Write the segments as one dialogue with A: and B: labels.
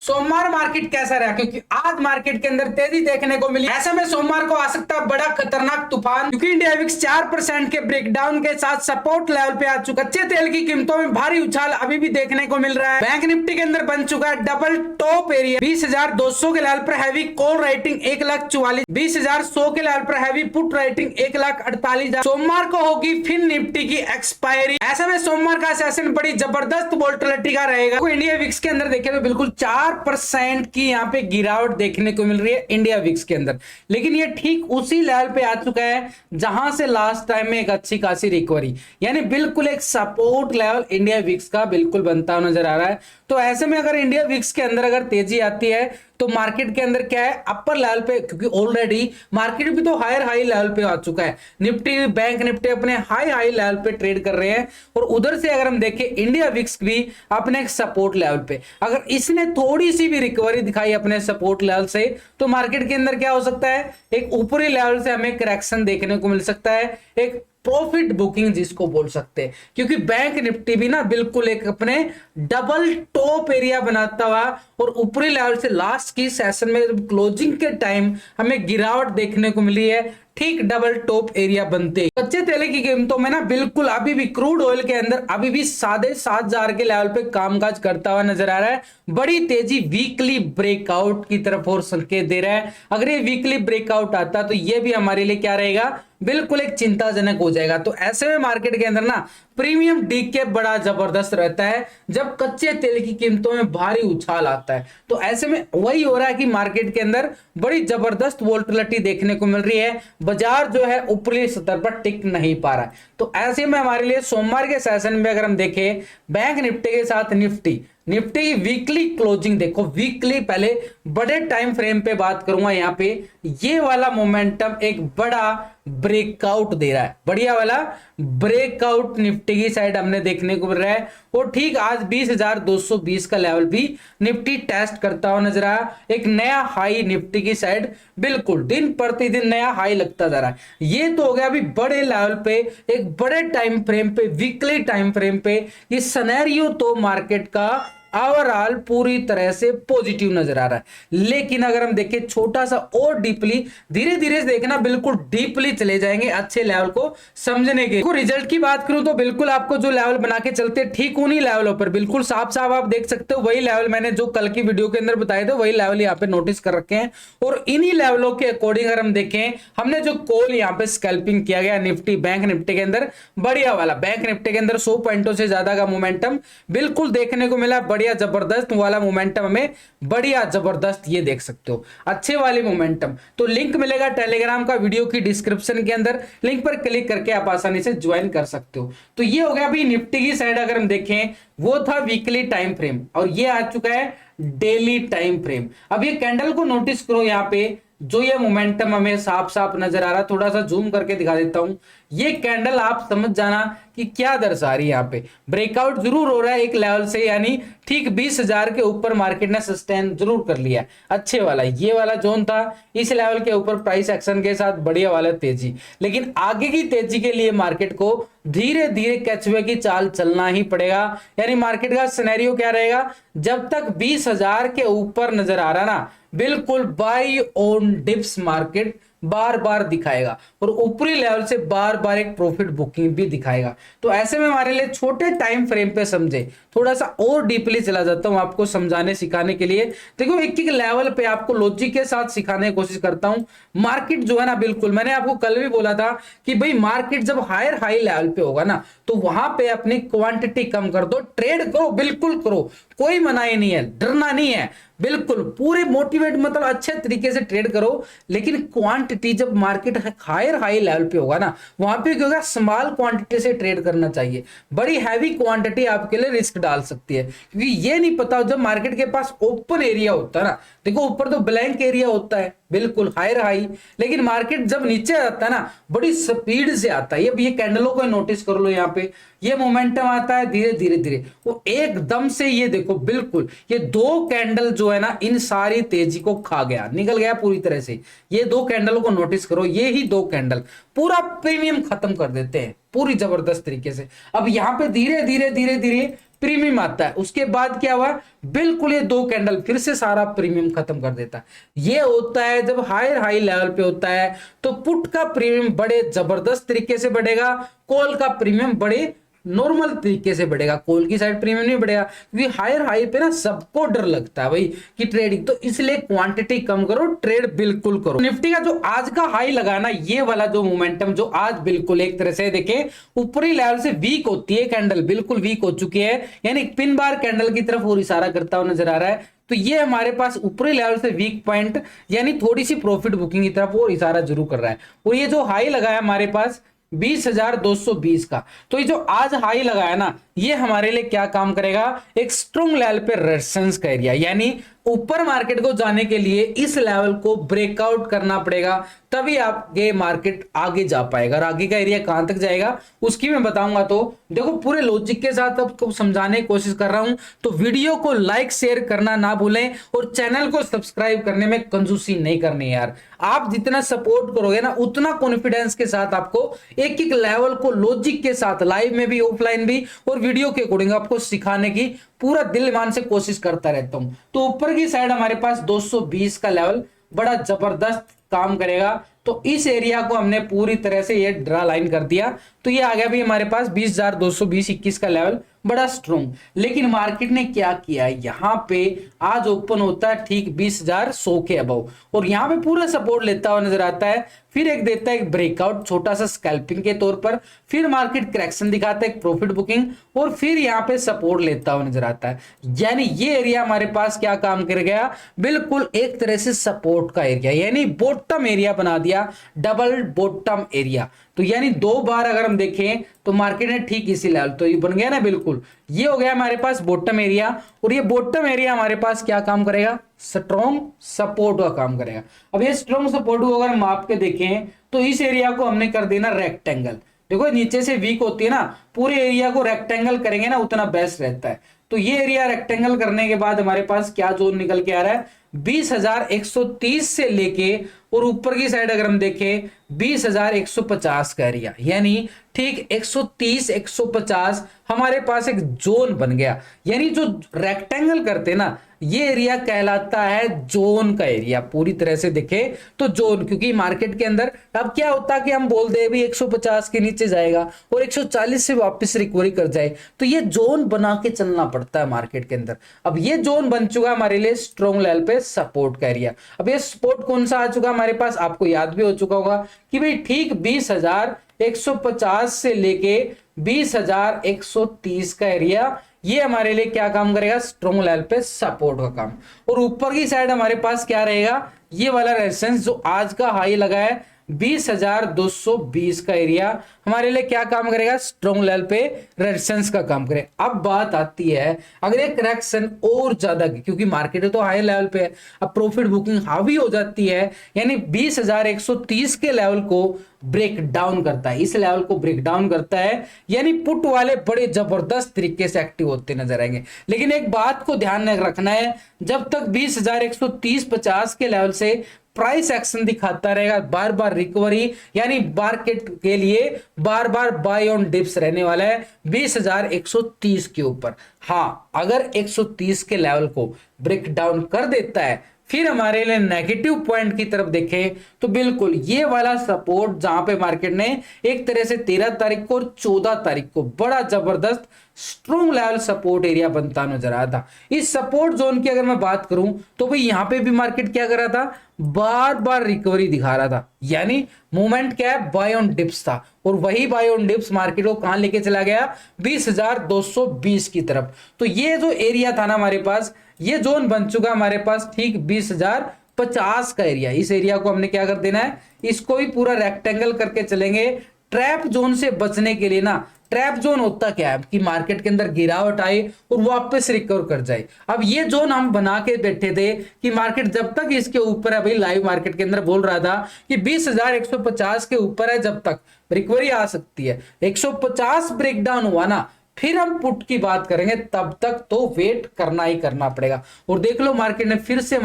A: सोमवार मार्केट कैसा रहा, क्योंकि आज मार्केट के अंदर तेजी देखने को मिली। ऐसे में सोमवार को आ सकता है बड़ा खतरनाक तूफान, क्योंकि इंडिया विक्स 4% के ब्रेकडाउन के साथ सपोर्ट लेवल पे आ चुका। कच्चे तेल की कीमतों में भारी उछाल अभी भी देखने को मिल रहा है। बैंक निफ्टी के अंदर बन चुका है डबल टॉप एरिया 20,200 के लेवल पर हैवी कॉल राइटिंग 1,44,000, 20,100 के लेवल पर हैवी पुट राइटिंग 1,48,000। सोमवार को होगी फिर निफ्टी की एक्सपायरी। ऐसे में सोमवार का सेशन बड़ी जबरदस्त वोलेटिलिटी का रहेगा। तो इंडिया विक्स के अंदर देखें तो बिल्कुल 4% की यहाँ पे गिरावट देखने को मिल रही है इंडिया विक्स के अंदर, लेकिन ये ठीक उसी लेवल पे आ चुका है जहां से लास्ट टाइम में एक अच्छी खासी रिकवरी, यानी बिल्कुल एक सपोर्ट लेवल इंडिया विक्स का बिल्कुल बनता हुआ नजर आ रहा है। तो ऐसे में अगर इंडिया विक्स के अंदर अगर तेजी आती है तो मार्केट के अंदर क्या है, अपर लेवल पे, क्योंकि ऑलरेडी मार्केट भी तो हायर हाई लेवल पे आ चुका है। निफ्टी, बैंक निफ्टी अपने हाई हाई लेवल पे ट्रेड कर रहे हैं, और उधर से अगर हम देखें इंडिया विक्स भी अपने एक सपोर्ट लेवल पे, अगर इसने थोड़ी सी भी रिकवरी दिखाई अपने सपोर्ट लेवल से, तो मार्केट के अंदर क्या हो सकता है, एक ऊपरी लेवल से हमें करेक्शन देखने को मिल सकता है, एक प्रॉफिट बुकिंग जिसको बोल सकते हैं। क्योंकि बैंक निफ्टी भी ना बिल्कुल एक अपने डबल टॉप एरिया बनाता हुआ और ऊपरी लेवल से लास्ट की सेशन में क्लोजिंग के टाइम हमें गिरावट देखने को मिली है, ठीक डबल टॉप एरिया बनते। कच्चे तेल की कीमतों में ना बिल्कुल अभी भी क्रूड ऑयल के अंदर अभी भी 7,500 के लेवल पे कामकाज करता हुआ नजर आ रहा है। बड़ी तेजी वीकली ब्रेकआउट की तरफ और संकेत दे रहा है। अगर ये वीकली ब्रेकआउट आता तो ये भी हमारे लिए क्या रहेगा, बिल्कुल एक चिंताजनक हो जाएगा। तो ऐसे में मार्केट के अंदर ना प्रीमियम डीके बड़ा जबरदस्त रहता है जब कच्चे तेल की कीमतों में भारी उछाल आता है। तो ऐसे में वही हो रहा है कि मार्केट के अंदर बड़ी जबरदस्त वोलेटिलिटी देखने को मिल रही है, बाजार जो है ऊपरी स्तर पर टिक नहीं पा रहा है। तो ऐसे में हमारे लिए सोमवार के सेशन में अगर हम देखें बैंक निफ्टी के साथ निफ्टी की वीकली क्लोजिंग देखो, वीकली पहले बड़े टाइम फ्रेम पे बात करूंगा। यहाँ पे ये वाला मोमेंटम एक बड़ा ब्रेकआउट दे रहा है, बढ़िया वाला ब्रेकआउट निफ्टी की साइड हमने देखने को मिल रहा है। और ठीक आज 20,220 का लेवल भी निफ्टी टेस्ट करता हुआ नजर आया, एक नया हाई निफ्टी की साइड बिल्कुल दिन प्रतिदिन नया हाई लगता जा रहा है। ये तो हो गया अभी बड़े लेवल पे, एक बड़े टाइम फ्रेम पे, वीकली टाइम फ्रेम पे ये सिनेरियो तो मार्केट का ओवरऑल पूरी तरह से पॉजिटिव नजर आ रहा है। लेकिन अगर हम देखें छोटा सा और डीपली, धीरे धीरे देखना, बिल्कुल डीपली चले जाएंगे अच्छे लेवल को समझने के। रिजल्ट की बात करूं तो बिल्कुल आपको जो लेवल बना के चलते ठीक उन्हीं लेवलों पर बिल्कुल साफ साफ आप देख सकते हो, वही लेवल मैंने जो कल की वीडियो के अंदर बताए थे वही लेवल यहाँ पे नोटिस कर रखे हैं। और इन्हीं लेवलों के अकॉर्डिंग अगर हम देखें, हमने जो कॉल यहाँ पे स्कैल्पिंग किया गया निफ्टी बैंक निफ्टी के अंदर, बढ़िया वाला बैंक निफ्टी के अंदर 100 पॉइंटों से ज्यादा का मोमेंटम बिल्कुल देखने को मिला। बढ़िया जबरदस्त वाला मोमेंटम हमें, बढ़िया जबरदस्त ये देख सकते हो अच्छे वाले मोमेंटम। तो लिंक मिलेगा टेलीग्राम का वीडियो की डिस्क्रिप्शन के अंदर, लिंक पर क्लिक करके आप आसानी से ज्वाइन कर सकते हो। तो ये हो गया अभी निफ्टी की साइड। अगर हम देखें वो था वीकली टाइम फ्रेम, और ये आ चुका है डेली टाइम फ्रेम। अब ये कैंडल को नोटिस करो, यहाँ पे जो ये मोमेंटम हमें साफ साफ नजर आ रहा है, थोड़ा सा जूम करके दिखा देता हूं। ये कैंडल आप समझ जाना कि क्या दर्शा रही है। यहाँ पे ब्रेकआउट जरूर हो रहा है एक लेवल से, यानी ठीक 20,000 के ऊपर मार्केट ने सस्टेन जरूर कर लिया अच्छे वाला। ये वाला जोन था, इस लेवल के ऊपर प्राइस एक्शन के साथ बढ़िया वाला तेजी। लेकिन आगे की तेजी के लिए मार्केट को धीरे धीरे कैचवे की चाल चलना ही पड़ेगा। यानी मार्केट का सिनेरियो क्या रहेगा, जब तक 20,000 के ऊपर नजर आ रहा ना, बिल्कुल बाई ऑन डिप्स मार्केट बार बार दिखाएगा, और ऊपरी लेवल से बार बार एक प्रॉफिट बुकिंग भी दिखाएगा। तो ऐसे में हमारे लिए छोटे टाइम फ्रेम पे समझे, थोड़ा सा और डीपली चला जाता हूं आपको समझाने सिखाने के लिए। देखो एक एक लेवल पे आपको लॉजिक के साथ सिखाने की कोशिश करता हूं। मार्केट जो है ना, बिल्कुल मैंने आपको कल भी बोला था कि भाई मार्केट जब हायर हाई लेवल पे होगा ना, तो वहां पे अपनी क्वांटिटी कम कर दो, ट्रेड करो, बिल्कुल करो, कोई मनाही नहीं है, डरना नहीं है, बिल्कुल पूरे मोटिवेट मतलब अच्छे तरीके से ट्रेड करो। लेकिन क्वांटिटी जब मार्केट हायर हाई लेवल पे होगा ना, वहां पे क्या होगा, स्मॉल क्वांटिटी से ट्रेड करना चाहिए। बड़ी हैवी क्वांटिटी आपके लिए रिस्क डाल सकती है, क्योंकि ये नहीं पता जब मार्केट के पास ओपन एरिया होता है ना, देखो ऊपर तो ब्लैंक एरिया होता है बिल्कुल हायर हाई, लेकिन मार्केट जब नीचे आता है ना, बड़ी स्पीड से आता है। ये कैंडलों को नोटिस कर लो, यहाँ पे ये मोमेंटम आता है धीरे धीरे धीरे, वो एकदम से ये देखो बिल्कुल ये दो कैंडल जो है ना, इन सारी तेजी को खा गया, निकल गया पूरी तरह से। ये दो कैंडल को नोटिस करो, ये ही दो कैंडल पूरा प्रीमियम खत्म कर देते हैं पूरी जबरदस्त तरीके से। अब यहाँ पे धीरे धीरे धीरे धीरे प्रीमियम आता है। उसके बाद क्या हुआ, बिल्कुल ये दो कैंडल फिर से सारा प्रीमियम खत्म कर देता है। ये होता है जब हायर हाई लेवल पे होता है तो पुट का प्रीमियम बड़े जबरदस्त तरीके से बढ़ेगा, कॉल का प्रीमियम बड़े नॉर्मल तरीके से बढ़ेगा। कॉल की साइड प्रीमियम नहीं बढ़ेगा क्योंकि हायर हाई पे ना सबको डर लगता है भाई कि ट्रेडिंग, तो इसलिए क्वांटिटी कम करो, ट्रेड बिल्कुल करो। निफ्टी का जो आज का हाई लगा ना, ये वाला जो मोमेंटम जो आज बिल्कुल एक तरह से देखें ऊपरी लेवल से वीक होती है, कैंडल बिल्कुल वीक हो चुकी है, यानी पिन बार कैंडल की तरफ और इशारा करता हुआ नजर आ रहा है। तो ये हमारे पास ऊपरी लेवल से वीक पॉइंट यानी थोड़ी सी प्रॉफिट बुकिंग की तरफ और इशारा जरूर कर रहा है। और ये जो हाई लगा है हमारे पास 20,220 का, तो ये जो आज हाई लगाया ना, ये हमारे लिए क्या काम करेगा, एक स्ट्रॉन्ग लेवल पे रेजिस्टेंस का एरिया, यानी ऊपर मार्केट को जाने के लिए इस लेवल को ब्रेकआउट करना पड़ेगा, तभी आपके मार्केट आगे जा पाएगा। और आगे का एरिया कहां तक जाएगा उसकी मैं बताऊंगा। तो देखो पूरे लॉजिक के साथ आपको समझाने की कोशिश कर रहा हूं, तो वीडियो को लाइक शेयर करना ना भूलें और चैनल को सब्सक्राइब करने में कंजूसी नहीं करनी यार। आप जितना सपोर्ट करोगे ना, उतना कॉन्फिडेंस के साथ आपको एक एक लेवल को लॉजिक के साथ लाइव में भी ऑफलाइन भी और वीडियो के अकॉर्डिंग आपको सिखाने की पूरा दिल मान से कोशिश करता रहता हूं। तो ऊपर की साइड हमारे पास 220 का लेवल बड़ा जबरदस्त काम करेगा, तो इस एरिया को हमने पूरी तरह से ये ड्रा लाइन कर दिया। तो ये आ गया भी हमारे पास 20,220-21 का लेवल, बड़ा स्ट्रॉन्ग। लेकिन मार्केट ने क्या किया, यहां पे आज ओपन होता है ठीक 20,100 के अबव और यहां पे पूरा सपोर्ट लेता हुआ नजर आता है, फिर एक देता है एक ब्रेकआउट छोटा सा स्कैल्पिंग के तौर पर, फिर मार्केट करेक्शन दिखाता है एक प्रॉफिट बुकिंग और फिर यहां पे सपोर्ट लेता हुआ नजर आता है। यानी ये एरिया हमारे पास क्या काम कर गया, बिल्कुल एक तरह से सपोर्ट का एरिया, यानी बॉटम एरिया बना दिया, डबल बॉटम एरिया। तो यानी दो बार अगर हम देखें तो मार्केट ने ठीक इसी लेवल, तो ये बन गया ना, बिल्कुल ये हो गया हमारे पास बॉटम एरिया। और ये बॉटम एरिया हमारे पास क्या काम करेगा, स्ट्रॉन्ग सपोर्ट का काम करेगा। अब ये स्ट्रॉन्ग सपोर्ट को अगर माप के देखें तो इस एरिया को हमने कर देना रेक्टेंगल। देखो नीचे से वीक होती है ना, पूरे एरिया को रेक्टेंगल करेंगे ना उतना बेस्ट रहता है। तो ये एरिया रेक्टेंगल करने के बाद हमारे पास क्या जोन निकल के आ रहा है, 20,130 से लेके और ऊपर की साइड अगर हम देखें 20,150 का एरिया, यानी ठीक 130 150 हमारे पास एक जोन बन गया। यानी जो रेक्टेंगल करते ना, ये एरिया कहलाता है जोन का एरिया। पूरी तरह से देखे तो जोन, क्योंकि मार्केट के अंदर अब क्या होता है कि हम बोल दे भी 150 के नीचे जाएगा और 140 से वापस रिकवरी कर जाए, तो ये जोन बना के चलना पड़ता है मार्केट के अंदर। अब ये जोन बन चुका हमारे लिए स्ट्रॉन्ग लेवल पे सपोर्ट का एरिया। अब ये सपोर्ट कौन सा आ चुका हमारे पास, आपको याद भी हो चुका होगा कि भाई ठीक 20,150 से लेके 20,130 का एरिया, ये हमारे लिए क्या काम करेगा, स्ट्रॉन्ग लेवल पे सपोर्ट का काम। और ऊपर की साइड हमारे पास क्या रहेगा, ये वाला रेजिस्टेंस जो आज का हाई लगा है 20,220 का एरिया, हमारे लिए क्या काम करेगा, स्ट्रॉन्ग लेवल पे रेजिस्टेंस का काम करे। अब बात आती है अगर एक करेक्शन और ज्यादा, क्योंकि मार्केट तो हाई लेवल पे है, अब प्रॉफिट बुकिंग हावी हो जाती है, यानी 20,130 के लेवल को ब्रेक डाउन करता है, इस लेवल को ब्रेक डाउन करता है, यानी पुट वाले बड़े जबरदस्त तरीके से एक्टिव होते नजर आएंगे। लेकिन एक बात को ध्यान में रखना है, जब तक 20,130-50 के लेवल से प्राइस एक्शन दिखाता रहेगा, बार बार रिकवरी, यानी मार्केट के लिए बार बार बाय ऑन डिप्स रहने वाला है 20,130 के ऊपर। हाँ, अगर 130 के लेवल को ब्रेक डाउन कर देता है, फिर हमारे लिए नेगेटिव पॉइंट की तरफ देखें तो बिल्कुल ये वाला सपोर्ट जहां पे मार्केट ने एक तरह से 13 तारीख को और 14 तारीख को बड़ा जबरदस्त स्ट्रॉन्ग लेवल सपोर्ट एरिया बनता नजर आया था। इस सपोर्ट जोन की अगर मैं बात करूं तो भाई यहां पे भी मार्केट क्या कर रहा था, बार बार रिकवरी दिखा रहा था, यानी मूवमेंट क्या है, बाय ऑन डिप्स था। और वही बाय ऑन डिप्स मार्केट को कहां लेके चला गया, 20,220 की तरफ। तो ये जो एरिया था ना हमारे पास, ये जोन बन चुका हमारे पास ठीक 20,050 का एरिया। इस एरिया को हमने क्या कर देना है, इसको भी पूरा रेक्टेंगल करके चलेंगे। ट्रैप जोन से बचने के लिए ना, ट्रैप जोन होता क्या है कि मार्केट के अंदर गिरावट आए और वापस रिकवर कर जाए। अब ये जोन हम बना के बैठे थे कि मार्केट जब तक इसके ऊपर है, भाई लाइव मार्केट के अंदर बोल रहा था कि 20,150 के ऊपर है, जब तक रिकवरी आ सकती है। 150 ब्रेकडाउन हुआ ना, फिर हम पुट की बात करेंगे, तब तक तो वेट करना ही करना पड़ेगा। और देख लो मार्केट ने फिर से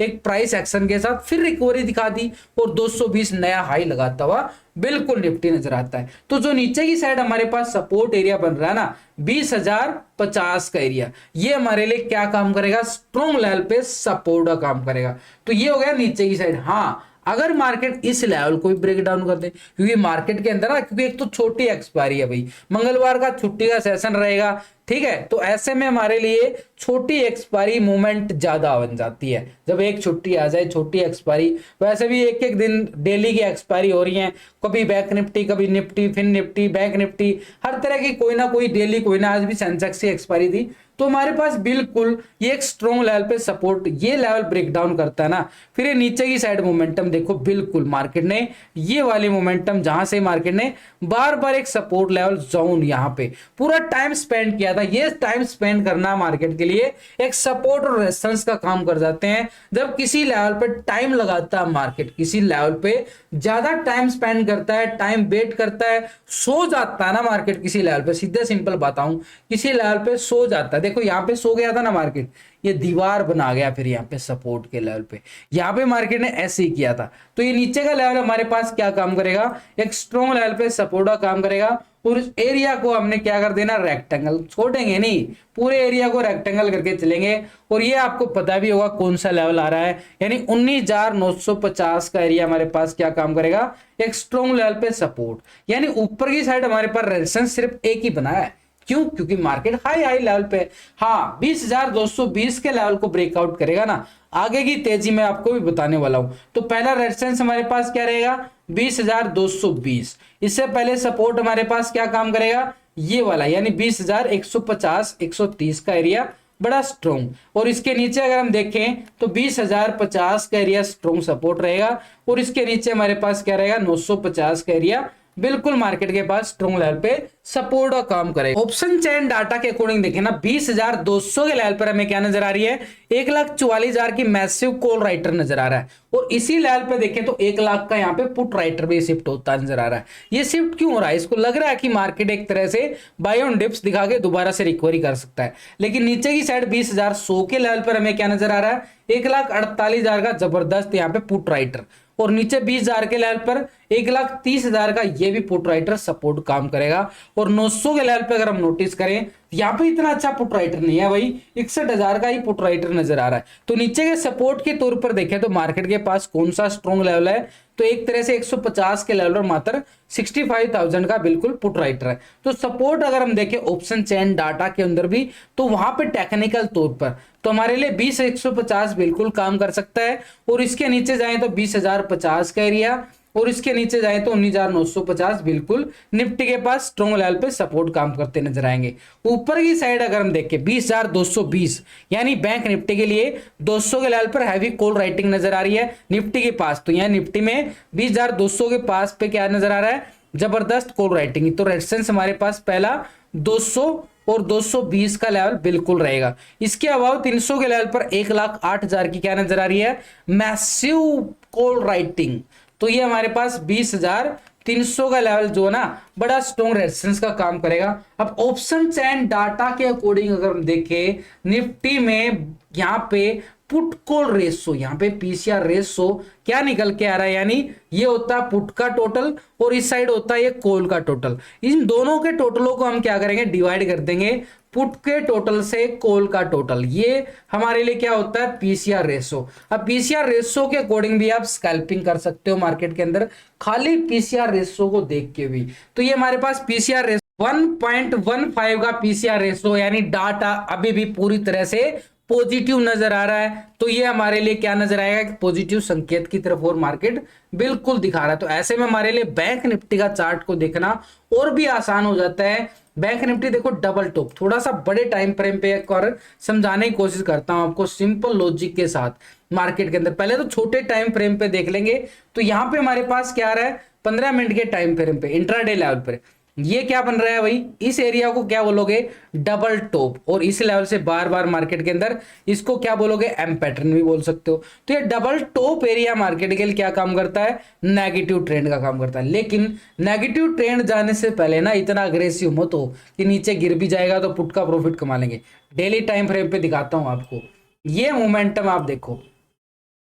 A: एक प्राइस एक्शन के साथ फिर रिकवरी दिखा दी और 220 नया हाई लगाता हुआ बिल्कुल निफ्टी नजर आता है। तो जो नीचे की साइड हमारे पास सपोर्ट एरिया बन रहा है ना 20,050 का एरिया, ये हमारे लिए क्या काम करेगा, स्ट्रॉन्ग लेवल पे सपोर्ट का काम करेगा। तो ये हो गया नीचे की साइड। हाँ, अगर मार्केट इस लेवल को भी ब्रेक डाउन कर दे, क्योंकि मार्केट के अंदर ना, क्योंकि एक तो छोटी एक्सपायरी है भाई, मंगलवार का छुट्टी का सेशन रहेगा, ठीक है, तो ऐसे में हमारे लिए छोटी एक्सपायरी मूवमेंट ज्यादा बन जाती है। जब एक छुट्टी आ जाए, छोटी एक्सपायरी, वैसे भी एक एक दिन डेली की एक्सपायरी हो रही है, कभी बैंक निफ्टी, कभी निफ्टी, फिर निफ्टी, बैंक निफ्टी, हर तरह की कोई ना कोई डेली, कोई ना, आज भी सेंसेक्स की एक्सपायरी थी। तो हमारे पास बिल्कुल ये एक स्ट्रॉन्ग लेवल पे सपोर्ट, ये लेवल ब्रेक डाउन करता है ना, फिर ये नीचे की साइड मोमेंटम देखो, बिल्कुल मार्केट ने ये वाली मोमेंटम, जहां से मार्केट ने बार बार एक सपोर्ट लेवल जोन यहां पे पूरा टाइम स्पेंड किया था, ये टाइम स्पेंड करना मार्केट के लिए एक सपोर्ट और रेजिस्टेंस का काम कर जाते हैं। जब किसी लेवल पे टाइम लगाता है मार्केट, किसी लेवल पे ज्यादा टाइम स्पेंड करता है, टाइम वेट करता है, सो जाता है ना मार्केट किसी लेवल पे, सीधे सिंपल बताऊं, किसी लेवल पे सो जाता है। देखो यहाँ पे सो गया था ना मार्केट, ये दीवार बना गया फिर यहाँ पे सपोर्ट के लेवल पे, यहाँ पे मार्केट ने ऐसे ही किया था। तो ये नीचे का लेवल हमारे पास क्या काम करेगा, एक स्ट्रॉन्ग लेवल पे सपोर्ट का काम करेगा। और इस एरिया को हमने क्या कर देना, रेक्टेंगल, छोड़ेंगे नहीं, पूरे एरिया को रेक्टेंगल करके चलेंगे। और ये आपको पता भी होगा कौन सा लेवल आ रहा है, यानी 19,950 का एरिया हमारे पास क्या काम करेगा, एक स्ट्रॉन्ग लेवल पे सपोर्ट, यानी ऊपर की साइड हमारे पास रेजिस्टेंस सिर्फ एक ही बनाया है। क्यों, क्योंकि मार्केट हाई लेवल पे, हाँ 20,220 के लेवल को ब्रेकआउट करेगा ना, आगे की तेजी में आपको भी बताने वाला हूं। तो पहला रेजिस्टेंस हमारे पास क्या रहेगा, 20,220। इससे पहले सपोर्ट हमारे पास क्या काम करेगा, ये वाला, यानी 20,150 130 का एरिया बड़ा स्ट्रॉन्ग। और इसके नीचे अगर हम देखें तो 20,050 का एरिया स्ट्रॉन्ग सपोर्ट रहेगा। और इसके नीचे हमारे पास क्या रहेगा, 950 का एरिया बिल्कुल मार्केट के पास स्ट्रॉन्ग लेवल पे सपोर्ट का काम करेगा। ऑप्शन चेन डाटा के अकॉर्डिंग देखें ना, 20,200 के लेवल पर हमें क्या नजर आ रही है, 1,44,000 की मैसिव कॉल राइटर नजर आ रहा है। और इसी लेवल पे देखें तो 1 लाख का यहाँ पे पुट राइटर भी शिफ्ट होता नजर आ रहा है। ये शिफ्ट क्यों हो रहा है, इसको लग रहा है कि मार्केट एक तरह से बाय ऑन डिप्स दिखा के दोबारा से रिकवरी कर सकता है, लेकिन नीचे की साइड 20,100 के लेवल पर हमें क्या नजर आ रहा है, 1,48,000 का जबरदस्त यहाँ पे पुट राइटर। और नीचे 20,000 के लेवल पर 1,30,000 का ये भी पुट राइटर सपोर्ट काम करेगा। और 900 के लेवल पे अगर हम नोटिस करें, यहाँ पे इतना अच्छा पुट राइटर नहीं है भाई, 61,000 का ही पुट राइटर नजर आ रहा है। तो नीचे के सपोर्ट के तौर पर देखें तो मार्केट के पास कौन सा स्ट्रॉन्ग लेवल है, तो एक तरह से 150 के लेवल पर मात्र 65,000 का बिल्कुल पुट राइटर है। तो सपोर्ट अगर हम देखें ऑप्शन चेन डाटा के अंदर भी, तो वहां पे टेक्निकल तौर पर तो हमारे लिए 20,150 बिल्कुल काम कर सकता है। और इसके नीचे जाएं तो 20,050 का एरिया, और इसके नीचे जाए तो 19,950 बिल्कुल निफ्टी के पास स्ट्रॉन्ग लेवल पे सपोर्ट काम करते नजर आएंगे। ऊपर की साइड अगर हम देखें 20,220, यानी बैंक निफ्टी के लिए 200 के लेवल पर हैवी कॉल राइटिंग नजर आ रही है निफ्टी के पास। तो यहाँ निफ्टी में 20,200 के पास पे क्या नजर आ रहा है, जबरदस्त कॉल राइटिंग। तो रेजिस्टेंस हमारे पास पहला 200 और 220 का लेवल बिल्कुल रहेगा। इसके अलावा 300 के लेवल पर 1,08,000 की क्या नजर आ रही है, मैसिव कॉल राइटिंग। तो ये हमारे पास 20,300 का लेवल जो है ना, बड़ा स्ट्रॉन्ग रेजिस्टेंस का काम करेगा। अब ऑप्शन चेन डाटा के अकॉर्डिंग अगर हम देखें, निफ्टी में यहाँ पे पुट कॉल रेशो, यहाँ पे पीसीआर रेशो क्या निकल के आ रहा है, यानी ये होता है पुट का टोटल और इस साइड होता है ये कॉल का टोटल। इन दोनों के टोटलों को हम क्या करेंगे, डिवाइड कर देंगे पुट के टोटल से कॉल का टोटल। ये हमारे लिए क्या होता है, पीसीआर रेशो। अब पीसीआर रेशो के अकॉर्डिंग भी आप स्कैल्पिंग कर सकते हो मार्केट के अंदर, खाली पीसीआर रेशो को देख के भी। तो ये हमारे पास पीसीआर रेशो 1.15 का पीसीआर रेशो, यानी डाटा अभी भी पूरी तरह से पॉजिटिव नजर आ रहा है। तो ये हमारे लिए क्या नजर आएगा, कि पॉजिटिव संकेत की तरफ और मार्केट बिल्कुल दिखा रहा है। तो ऐसे में हमारे लिए बैंक निफ्टी का चार्ट को देखना और भी आसान हो जाता है। बैंक निफ्टी देखो डबल टॉप, थोड़ा सा बड़े टाइम फ्रेम पे एक और समझाने की कोशिश करता हूं आपको सिंपल लॉजिक के साथ मार्केट के अंदर। पहले तो छोटे टाइम फ्रेम पे देख लेंगे। तो यहाँ पे हमारे पास क्या आ रहा है, 15 मिनट के टाइम फ्रेम पे इंट्राडे लेवल पर ये क्या बन रहा है भाई, इस एरिया को क्या बोलोगे, डबल टॉप, और इस लेवल से बार बार मार्केट के अंदर इसको क्या बोलोगे, एम पैटर्न भी बोल सकते हो। तो ये डबल टॉप एरिया मार्केट के लिए क्या काम करता है, नेगेटिव ट्रेंड का काम करता है। लेकिन नेगेटिव ट्रेंड जाने से पहले ना इतना अग्रेसिव मत हो कि नीचे गिर भी जाएगा तो पुट का प्रॉफिट कमा लेंगे। डेली टाइम फ्रेम पे दिखाता हूं आपको, ये मोमेंटम आप देखो,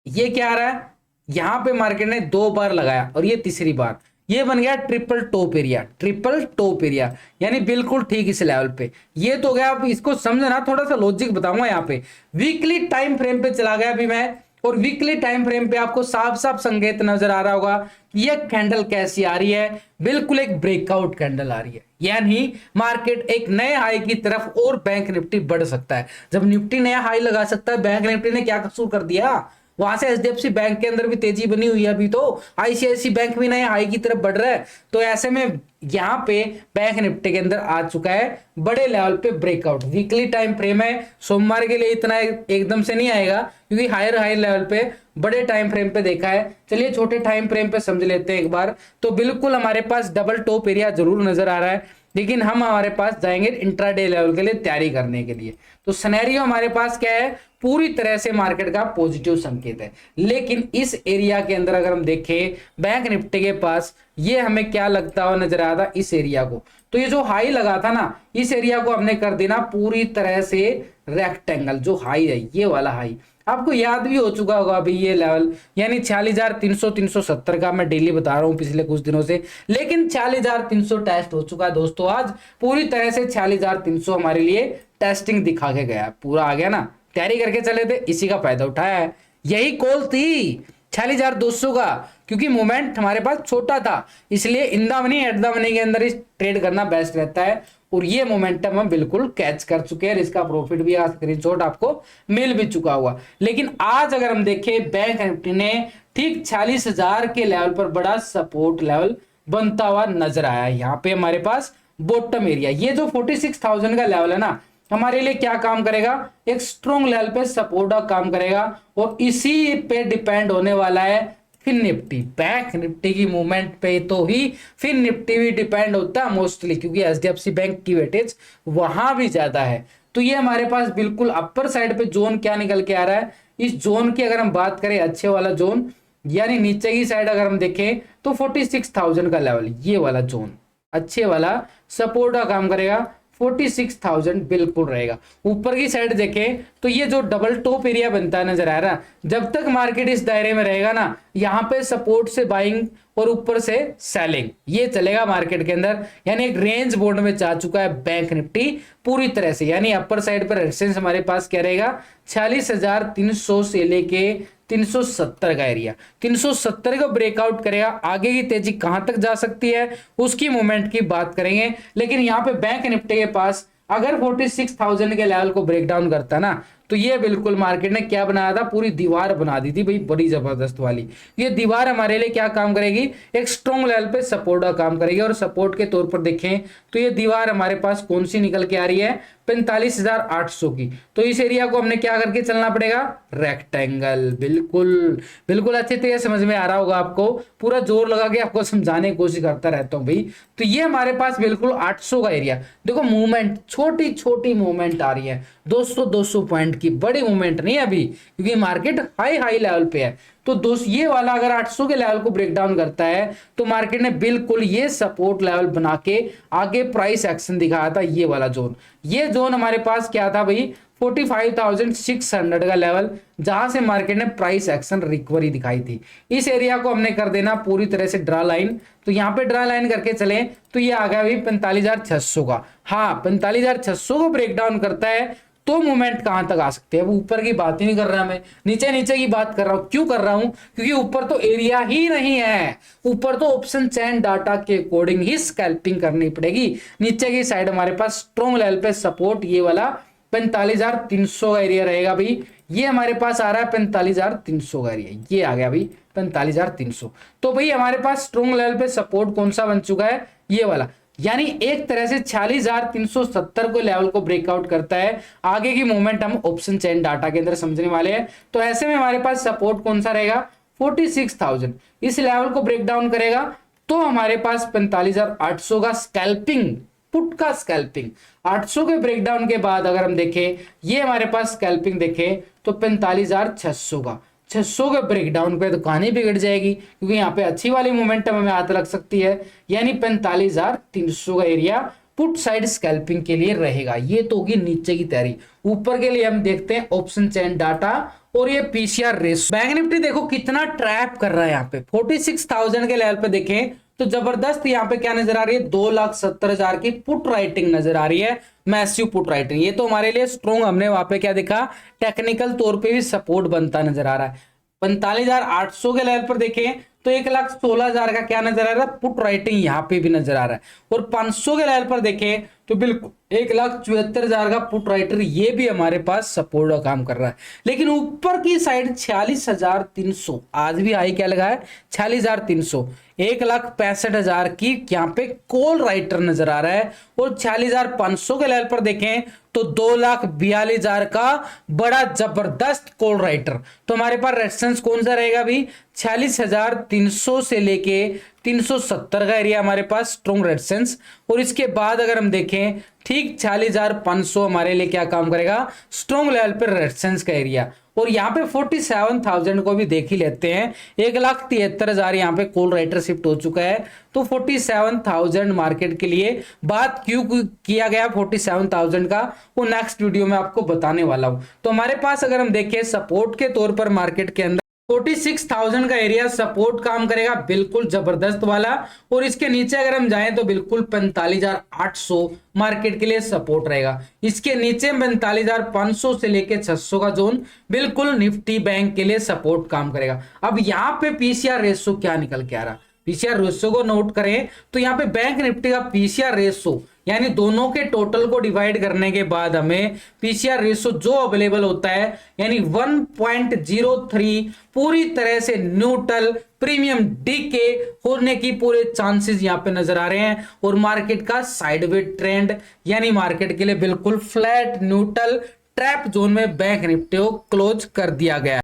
A: ये क्या आ रहा है, यहां पे मार्केट ने 2 बार लगाया और ये तीसरी बार, ये बन गया triple top area, triple top area, यानी बिल्कुल ठीक इस लेवल पे। ये तो गया, आप इसको समझना, थोड़ा सा लॉजिक बताऊंगा यहाँ पे। वीकली टाइम फ्रेम पे चला गया अभी मैं, और वीकली टाइम फ्रेम पे आपको साफ साफ संकेत नजर आ रहा होगा कि ये कैंडल कैसी आ रही है, बिल्कुल एक ब्रेकआउट कैंडल आ रही है, यानी मार्केट एक नए हाई की तरफ और बैंक निफ्टी बढ़ सकता है। जब निफ्टी नया हाई लगा सकता है, बैंक निफ्टी ने क्या कसूर कर दिया, वहां से एचडीएफसी बैंक के अंदर भी तेजी बनी हुई है, अभी तो आईसीआईसी बैंक भी नए हाई की तरफ बढ़ रहा है। तो ऐसे में यहां पे बैंक निफ्टी के अंदर आ चुका है बड़े लेवल पे ब्रेकआउट। वीकली टाइम फ्रेम है, सोमवार के लिए इतना एकदम से नहीं आएगा क्योंकि हायर लेवल पे बड़े टाइम फ्रेम पे देखा है। चलिए छोटे टाइम फ्रेम पे समझ लेते हैं एक बार। तो बिल्कुल हमारे पास डबल टॉप एरिया जरूर नजर आ रहा है, लेकिन हम हमारे पास जाएंगे इंट्राडे लेवल के लिए तैयारी करने के लिए। तो सिनेरियो हमारे पास क्या है, पूरी तरह से मार्केट का पॉजिटिव संकेत है। लेकिन इस एरिया के अंदर अगर हम देखें बैंक निफ्टी के पास, ये हमें क्या लगता हुआ नजर आया था, इस एरिया को, तो ये जो हाई लगा था ना, इस एरिया को हमने कर देना पूरी तरह से रेक्टेंगल। जो हाई है ये वाला हाई आपको याद भी हो चुका होगा अभी, ये लेवल यानी 46,300 370 का मैं डेली बता रहा हूं पिछले कुछ दिनों से, लेकिन 46,300 टेस्ट हो चुका है दोस्तों। आज पूरी तरह से 46,300 हमारे लिए टेस्टिंग दिखा के गया, पूरा आ गया ना, तैयारी करके चले थे, इसी का फायदा उठाया है। यही कॉल थी 46,200 का, क्योंकि मोमेंट हमारे पास छोटा था, इसलिए in the money at the money के अंदर इस ट्रेड करना बेस्ट रहता है। और ये मोमेंटम हम बिल्कुल कैच कर चुके हैं, इसका प्रॉफिट भी आज स्क्रीनशॉट आपको मिल भी चुका हुआ। लेकिन आज अगर हम देखें, बैंक निफ्टी ने ठीक 46,000 के लेवल पर बड़ा सपोर्ट लेवल बनता हुआ नजर आया। यहाँ पे हमारे पास बॉटम एरिया, ये जो 46,000 का लेवल है ना, हमारे लिए क्या काम करेगा, एक स्ट्रॉन्ग लेवल पे सपोर्ट का काम करेगा। और इसी पे डिपेंड होने वाला है फिर निफ्टी, बैंक निफ्टी की मूवमेंट पे तो ही फिर निफ्टी भी डिपेंड होता है मोस्टली, क्योंकि एचडीएफसी बैंक की वेटेज वहां भी ज्यादा है। तो ये हमारे पास बिल्कुल अपर साइड पे जोन क्या निकल के आ रहा है, इस जोन की अगर हम बात करें, अच्छे वाला जोन, यानी नीचे की साइड अगर हम देखें तो 46,000 का लेवल, ये वाला जोन अच्छे वाला सपोर्ट का काम करेगा, 46,000 बिल्कुल रहेगा। ऊपर की साइड देखें तो ये जो डबल टॉप एरिया बनता नजर आ रहा, जब तक मार्केट इस दायरे में रहेगा ना, यहाँ पे सपोर्ट से बाइंग और ऊपर से सेलिंग, ये चलेगा मार्केट के अंदर। यानी एक रेंज बोर्ड में जा चुका है बैंक निफ्टी पूरी तरह से, यानी अपर साइड पर रेजिस्टेंस हमारे पास क्या रहेगा, 46,300 से लेके 370 का एरिया, 370 को ब्रेकआउट करेगा। आगे की तेजी कहां तक जा सकती है उसकी मूवमेंट की बात करेंगे। लेकिन यहां पे बैंक निफ्टी के पास अगर 46,000 के लेवल को ब्रेक डाउन करता ना, तो ये बिल्कुल मार्केट ने क्या बनाया था, पूरी दीवार बना दी थी भाई, बड़ी जबरदस्त वाली। ये दीवार हमारे लिए क्या काम करेगी, एक स्ट्रॉन्ग लेवल पे सपोर्ट का काम करेगी। और सपोर्ट के तौर पर देखें तो ये दीवार हमारे पास कौन सी निकल के आ रही है, 45,800 की। तो इस एरिया को हमने क्या करके चलना पड़ेगा, रेक्टेंगल। बिल्कुल बिल्कुल अच्छे तरीके समझ में आ रहा होगा आपको, पूरा जोर लगा के आपको समझाने की कोशिश करता रहता हूं भाई। तो ये हमारे पास बिल्कुल 800 का एरिया, देखो मूवमेंट, छोटी छोटी मूवमेंट आ रही है, 200 पॉइंट की, बड़ी मूवमेंट नहीं अभी, क्योंकि मार्केट हाई लेवल पे है। तो दोस्त ये वाला अगर 800 के लेवल को ब्रेक डाउन करता है, तो मार्केट ने बिल्कुल ये सपोर्ट लेवल बना के आगे प्राइस एक्शन दिखाया था, ये वाला जोन। ये जोन हमारे पास क्या था भाई, 45,600 का लेवल, जहां से मार्केट ने प्राइस एक्शन रिकवरी दिखाई थी। इस एरिया को हमने कर देना पूरी तरह से ड्रा लाइन। तो यहाँ पे ड्रा लाइन करके चले तो ये आ गया भाई 45,600 का। हाँ, 45,600 को ब्रेक डाउन करता है तो मूवमेंट कहां तक आ सकते हैं। अब ऊपर की बात ही नहीं कर रहा मैं, नीचे नीचे की बात कर रहा हूं। क्यों कर रहा हूं, क्योंकि ऊपर तो एरिया ही नहीं है, ऊपर तो ऑप्शन चैन डाटा के अकॉर्डिंग ही स्कैल्पिंग करनी पड़ेगी। नीचे की साइड हमारे पास स्ट्रॉन्ग लेवल पे सपोर्ट ये वाला 45,300 का एरिया रहेगा भाई। ये हमारे पास आ रहा है 45,300 का एरिया, ये आ गया भाई 45,300। तो भाई हमारे पास स्ट्रॉन्ग लेवल पे सपोर्ट कौन सा बन चुका है, ये वाला। यानी एक तरह से 46,370 को लेवल को ब्रेकआउट करता है। आगे की मूवमेंट हम ऑप्शन चेन डाटा के अंदर समझने वाले हैं। तो ऐसे में हमारे पास सपोर्ट कौन सा रहेगा, 46,000। इस लेवल को ब्रेक डाउन करेगा तो हमारे पास 45,800 का स्कैल्पिंग, पुट का स्कैल्पिंग 800 के ब्रेकडाउन के बाद अगर हम देखें, ये हमारे पास स्कैल्पिंग देखें तो 45,600 का, 600 के ब्रेकडाउन पे दुकान ही बिगड़ जाएगी, क्योंकि यहाँ पे अच्छी वाली मोमेंटम हमें हाथ लग सकती है, यानी 45,300 का एरिया पुट साइड स्कैल्पिंग के लिए रहेगा। ये तो होगी नीचे की तैयारी। ऊपर के लिए हम देखते हैं ऑप्शन चेन डाटा और ये पीसीआर रेस। बैंक निफ्टी देखो कितना ट्रैप कर रहा है यहाँ पे, 46,000 के लेवल पे देखें तो जबरदस्त यहाँ पे क्या नजर आ रही है, 2,70,000 की पुट राइटिंग नजर आ रही है, मैसिव पुट राइटिंग। ये तो हमारे लिए स्ट्रॉन्ग, हमने वहां पे क्या देखा, टेक्निकल तौर पे भी सपोर्ट बनता नजर आ रहा है। 45,800 के लेवल पर देखें तो 1,16,000 का क्या नजर आ रहा है, पुट राइटिंग यहाँ पे भी नजर आ रहा है। और 500 के लेवल पर देखें तो बिल्कुल 1,74,000 का पुट राइटर, ये भी हमारे पास सपोर्ट का काम कर रहा है। लेकिन ऊपर की साइड 46,300, आज भी हाई क्या लगा है 46,300, 1,65,000 की यहाँ पे कॉल राइटर नजर आ रहा है। और 46,500 के लेवल पर देखें तो 2,42,000 का बड़ा जबरदस्त कॉल राइटर। तो हमारे पास रेजिस्टेंस कौन सा रहेगा भी, 46,300 से लेके 370 का एरिया हमारे पास स्ट्रॉन्ग रेजिस्टेंस। और इसके बाद अगर हम देखें ठीक 46,500 हमारे लिए क्या काम करेगा, स्ट्रॉन्ग लेवल पर रेजिस्टेंस का एरिया। और यहाँ पे 47,000 को भी देख ही लेते हैं, 1,73,000 यहाँ पे कॉल राइटर शिफ्ट हो चुका है। तो 47,000 मार्केट के लिए बात क्यों किया गया 47,000 का, वो नेक्स्ट वीडियो में आपको बताने वाला हूं। तो हमारे पास अगर हम देखें सपोर्ट के तौर पर मार्केट के अंदर 46,000 का एरिया सपोर्ट काम करेगा, बिल्कुल जबरदस्त वाला। और इसके नीचे अगर हम जाएं तो बिल्कुल 45,800 मार्केट के लिए सपोर्ट रहेगा। इसके नीचे 45,500 से लेके 600 का जोन बिल्कुल निफ्टी बैंक के लिए सपोर्ट काम करेगा। अब यहाँ पे पीसीआर रेशो क्या निकल के आ रहा, पीसीआर रेशो को नोट करें तो यहाँ पे बैंक निफ्टी का पीसीआर रेशो, यानी दोनों के टोटल को डिवाइड करने के बाद हमें पीसीआर रेशो जो अवेलेबल होता है, यानी 1.03 पूरी तरह से न्यूट्रल प्रीमियम डीके होने की पूरे चांसेस यहां पे नजर आ रहे हैं। और मार्केट का साइडवेज ट्रेंड, यानी मार्केट के लिए बिल्कुल फ्लैट न्यूट्रल ट्रैप जोन में बैंक निफ्टी को क्लोज कर दिया गया।